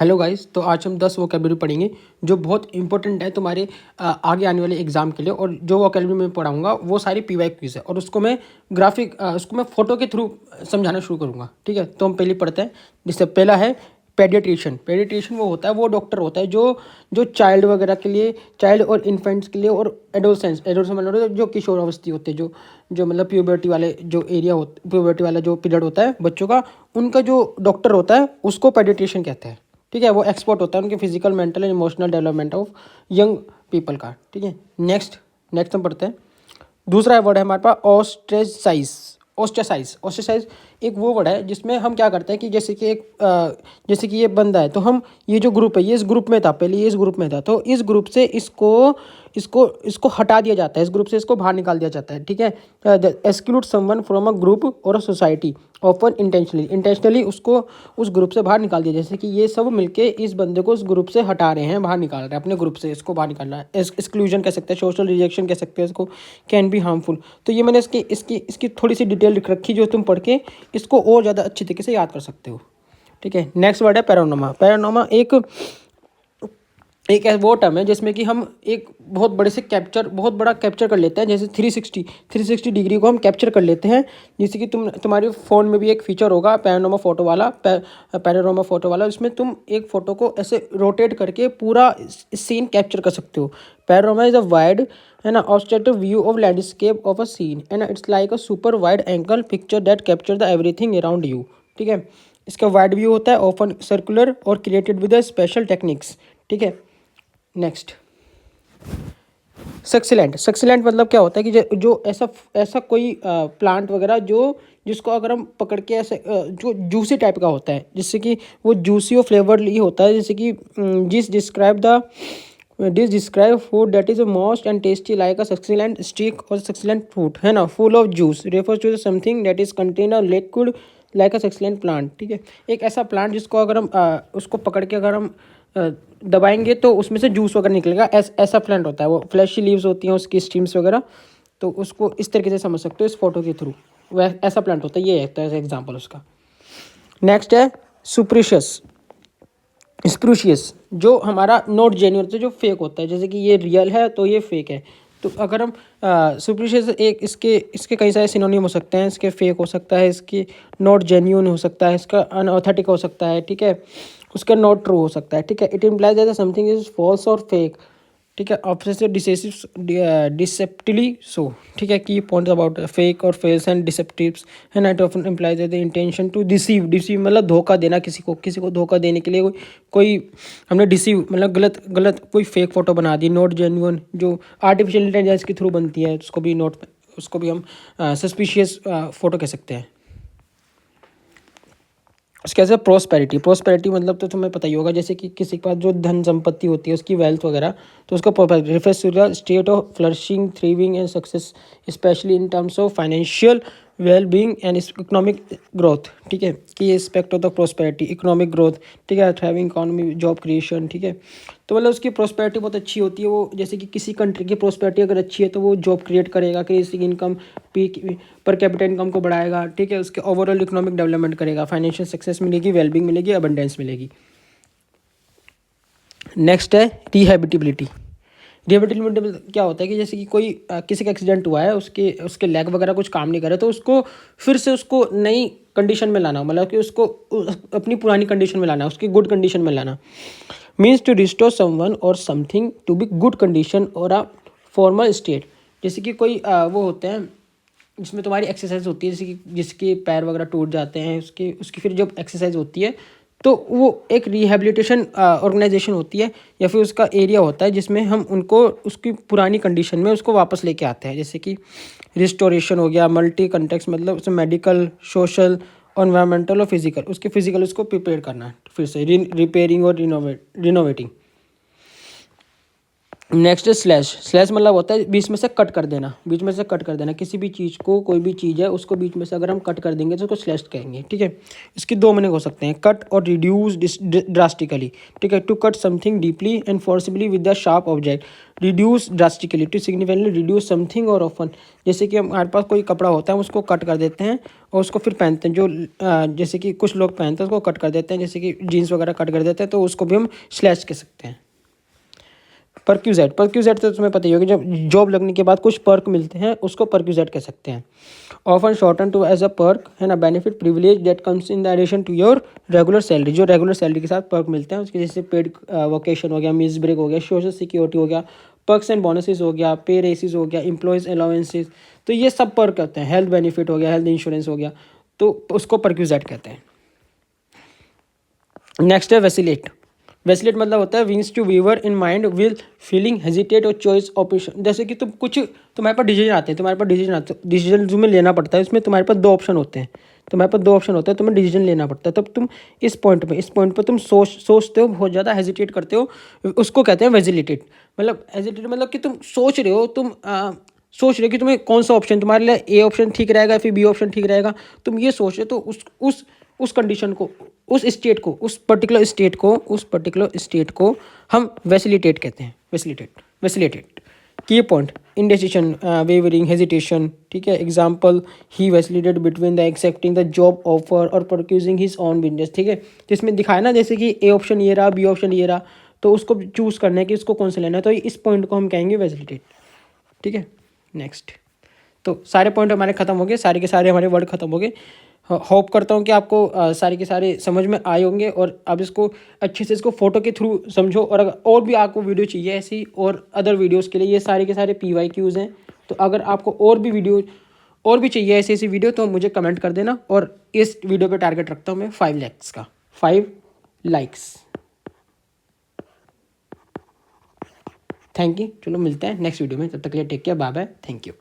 Hello guys, तो आज हम 10 वोकैबुलरी पढ़ेंगे जो बहुत इंपॉर्टेंट है तुम्हारे आगे आने वाले एग्जाम के लिए। और जो वोकैबुलरी मैं पढ़ाऊंगा वो सारी पीवाई क्विज है और उसको मैं फोटो के थ्रू समझाना शुरू करूंगा। ठीक है, तो हम पहले पढ़ते हैं। जिससे पहला है पेडियाट्रिशियन। पेडियाट्रिशियन वो होता है, वो डॉक्टर होता है जो जो चाइल्ड वगैरह के लिए, चाइल्ड और इन्फेंट्स के लिए, और एडोलसेंस मतलब जो किशोर अवस्थी होते हैं, जो जो मतलब प्यूबर्टी वाले जो एरिया होता प्यूबर्टी वाला जो पीरियड होता है बच्चों का, उनका जो डॉक्टर होता है उसको पेडियाट्रिशियन कहते हैं। ठीक है, वो एक्सपर्ट होता है उनके physical, mental and emotional development of young people का। ठीक है, नेक्स्ट नेक्स्ट हम पढ़ते हैं। दूसरा वर्ड है हमारे पास ऑस्ट्रेसाइज। ऑस्ट्रेसाइज एक वो वर्ड है जिसमें हम क्या करते हैं कि जैसे कि ये बंदा है, तो हम ये जो ग्रुप है, ये इस ग्रुप में था, पहले ये इस ग्रुप में था, तो इस ग्रुप से इसको इसको इसको हटा दिया जाता है, इस ग्रुप से इसको बाहर निकाल दिया जाता है। ठीक है, exclude someone from a group और अ सोसाइटी ऑफन इंटेंशनली उसको उस ग्रुप से बाहर निकाल दिया। जैसे कि ये सब मिलके इस बंदे को उस ग्रुप से हटा रहे हैं, बाहर निकाल रहे हैं, अपने ग्रुप से इसको बाहर निकालना है। एक्सक्लूजन कह सकते हैं, सोशल रिजेक्शन कह सकते हैं इसको, कैन बी हार्मफुल। तो ये मैंने इसकी थोड़ी सी डिटेल लिख रखी जो तुम पढ़ के इसको और ज़्यादा अच्छी तरीके से याद कर सकते हो। ठीक है, नेक्स्ट वर्ड है पैरानोमा। पैरानोमा एक वो टर्म है जिसमें कि हम एक बहुत बड़ा कैप्चर कर लेते हैं। जैसे 360 डिग्री को हम कैप्चर कर लेते हैं। जैसे कि तुम्हारे फ़ोन में भी एक फीचर होगा पैनोरामा फोटो वाला, उसमें तुम एक फ़ोटो को ऐसे रोटेट करके पूरा सीन कैप्चर कर सकते हो। पैनोरामा इज़ अ वाइड है ना obstructive view of landscape of a scene, है ना। It's like a super wide angle picture that capture the everything around you. ठीक है, इसका वाइड व्यू होता है, ऑफन सर्कुलर और created with a special techniques. ठीक है, नेक्स्ट सक्सिलेंट मतलब क्या होता है कि जो ऐसा ऐसा कोई प्लांट वगैरह जो जिसको अगर हम पकड़ के ऐसे जो जूसी टाइप का होता है, जिससे कि वो जूसी और फ्लेवर्ड ही होता है। जैसे कि dis describe food that is most and tasty like a succulent stick और सक्सिलेंट फ्रूट, है ना, full of juice refers to something that is contain a liquid like a succulent plant. ठीक है, एक ऐसा प्लांट जिसको अगर हम उसको पकड़ के अगर हम दबाएंगे तो उसमें से जूस वगैरह निकलेगा। ऐसा प्लांट होता है, वो फ्लैशी लीव्स होती हैं उसकी स्टीम्स वगैरह। तो उसको इस तरीके से समझ सकते हो इस फोटो के थ्रू, वह ऐसा प्लांट होता है। ये है ऐसा एग्जाम्पल उसका। नेक्स्ट है सुप्रीशियस स्प्रूशियस, जो हमारा नॉट जेन्युइन होता है, जो फेक होता है। जैसे कि ये रियल है तो ये फेक है। तो अगर हम सुप्रीशियस एक इसके इसके कई सारे सिनोनिम हो सकते हैं। इसके फेक हो सकता है, इसकी नॉट जेन्युइन हो सकता है, इसका अनऑथेंटिक हो सकता है। ठीक है, उसका नॉट ट्रू हो सकता है। ठीक है, it implies that something is false और फेक। ठीक है, ऑप्शन डिसेप्टिवली सो। ठीक है, की पॉइंट अबाउट फेक और फेल्स एंड डिसेप्टिव्स, है ना। It often implies the intention to deceive मतलब धोखा देना, किसी को धोखा देने के लिए कोई हमने डिसीव मतलब गलत गलत कोई फेक फोटो बना दी। नॉट जेन्युइन जो आर्टिफिशियल इंटेलिजेंस के थ्रू बनती है, उसको भी हम सस्पिशियस फोटो कह सकते हैं। उसके ऐसे प्रोस्पेरिटी मतलब तो तुम्हें पता ही होगा, जैसे कि किसी के पास जो धन संपत्ति होती है, उसकी वेल्थ वगैरह, तो उसका refers to the state of flourishing, thriving and success, specially in terms of financial well being and economic growth. ठीक है, कि aspect of the prosperity, economic growth. ठीक है, थ्राइविंग इकोनॉमी, जॉब क्रिएशन। ठीक है, तो मतलब उसकी प्रोस्पेरिटी बहुत अच्छी होती है। वो जैसे कि किसी कंट्री की प्रोस्पेरिटी अगर अच्छी है तो वो जॉब क्रिएट करेगा, किसी की इनकम पर कैपिटल इनकम को बढ़ाएगा। ठीक है, उसके ओवरऑल इकोनॉमिक डेवलपमेंट करेगा, फाइनेंशियल सक्सेस मिलेगी, वेलबींग मिलेगी, अबंडेंस मिलेगी। नेक्स्ट है रिहेबिलिटेबिलिटी। रिहेबिलिटेबिलिटी क्या होता है कि जैसे कि कोई किसी का एक्सीडेंट हुआ है, उसके उसके लेग वगैरह कुछ काम नहीं कर रहे, तो उसको फिर से उसको नई कंडीशन में लाना, मतलब कि उसको अपनी पुरानी कंडीशन में लाना, उसकी गुड कंडीशन में लाना। मीन्स टू रिस्टोर समवन और something to be good condition और अ फॉर्मल स्टेट। जैसे कि कोई वो होते हैं जिसमें तुम्हारी एक्सरसाइज होती है, जैसे कि जिसके पैर वगैरह टूट जाते हैं, उसकी फिर जब एक्सरसाइज होती है तो वो एक रिहेबिलिटेशन ऑर्गेनाइजेशन होती है, या फिर उसका एरिया होता है जिसमें हम उनको उसकी पुरानी कंडीशन में उसको वापस लेके आते हैं। जैसे कि रिस्टोरेशन हो गया, मल्टी कंटेक्स मतलब उसमें मेडिकल, सोशल और एनवायरमेंटल और फिजिकल, उसके फिजिकल उसको प्रिपेयर करना है फिर से, रिपेयरिंग और रिनोवेटिंग। Next slash. स्लैश मतलब होता है बीच में से कट कर देना, बीच में से कट कर देना किसी भी चीज़ को, कोई भी चीज़ है उसको बीच में से अगर हम कट कर देंगे तो उसको स्लैश कहेंगे, ठीक है। इसकी दो मीनिंग हो सकते हैं, कट और रिड्यूस ड्रास्टिकली, ठीक है। To cut something deeply and forcibly with the sharp object, reduce drastically to significantly reduce something और ऑफन। जैसे कि हमारे पास कोई कपड़ा होता है, हम उसको कट कर देते हैं और उसको फिर पहनते हैं, जो जैसे कि कुछ लोग पहनते हैं उसको कट कर देते हैं, जैसे कि जीन्स वगैरह कट कर देते हैं, तो उसको भी हम स्लैश कह सकते हैं। परक्यूजेट, परक्यूजेट तो तुम्हें पता ही होगा, जब जॉब लगने के बाद कुछ पर्क मिलते हैं उसको परक्यूजेट कह सकते हैं। Often shorten to as a perk है ना, benefit privilege that comes in the addition to your regular salary. जो रेगुलर सैलरी के साथ पर्क मिलते हैं उसके, जैसे पेड वोकेशन हो गया, मील्स ब्रेक हो गया, सोशल सिक्योरिटी हो गया, पर्क्स एंड बोनसेस हो गया, पे रेसिस हो गया, एम्प्लॉयज़ अलाउंसेस, तो ये सब पर्क होते हैं। हेल्थ बेनिफिट हो गया, हेल्थ इंश्योरेंस हो गया, तो उसको परक्यूजेट कहते हैं। नेक्स्ट है वेसिलेट। वेसिलेट मतलब होता है wins to waver in mind will feeling hesitate और चॉइस ऑप्शन। जैसे कि तुम्हारे पास डिसीजन आते हैं, तुम्हारे पास डिसीजन तुम्हें लेना पड़ता है, इसमें तुम्हारे पास दो ऑप्शन होते हैं, तुम्हारे पास दो ऑप्शन होता है, तुम्हें डिसीजन लेना पड़ता है, तब तुम इस पॉइंट पे तुम सोचते हो, बहुत ज़्यादा हेजिटेट करते हो, उसको कहते हैं वेजिलेटेड। मतलब हेजिटेट मतलब कि तुम सोच रहे हो, सोच रहे हो कि तुम्हें कौन सा ऑप्शन तुम्हारे लिए, ए ऑप्शन ठीक रहेगा फिर बी ऑप्शन ठीक रहेगा, तुम ये सोच रहे हो, तो उस कंडीशन को, उस स्टेट को, उस पर्टिकुलर स्टेट को हम वेसिलिटेट कहते हैं। वेसिलेटेड। की पॉइंट इंडेसिशन, वेवरिंग, हेजिटेशन, ठीक है। Example, he vacillated between the accepting the job offer और परक्यूजिंग हिज ऑन बिजनेस, ठीक है। तो इसमें दिखाया ना, जैसे कि ए ऑप्शन ये रहा, बी ऑप्शन ये रहा, तो उसको चूज करना है कि इसको कौन सा लेना है, तो इस पॉइंट को हम कहेंगे वेसिलिटेट, ठीक है। नेक्स्ट, तो सारे पॉइंट हमारे खत्म हो गए, सारे के सारे हमारे वर्ड खत्म हो गए। होप करता हूँ कि आपको सारे के सारे समझ में आए होंगे और आप इसको अच्छे से इसको फोटो के थ्रू समझो। और अगर और भी आपको वीडियो चाहिए ऐसी और अदर वीडियोस के लिए, ये सारे के सारे PYQs हैं, तो अगर आपको और भी चाहिए ऐसी ऐसी वीडियो तो मुझे कमेंट कर देना। और इस वीडियो पे टारगेट रखता हूँ मैं 5 लाइक्स का, 5 लाइक्स। थैंक यू, चलो मिलते हैं नेक्स्ट वीडियो में, तब तक के लिए take care, bye bye, thank you.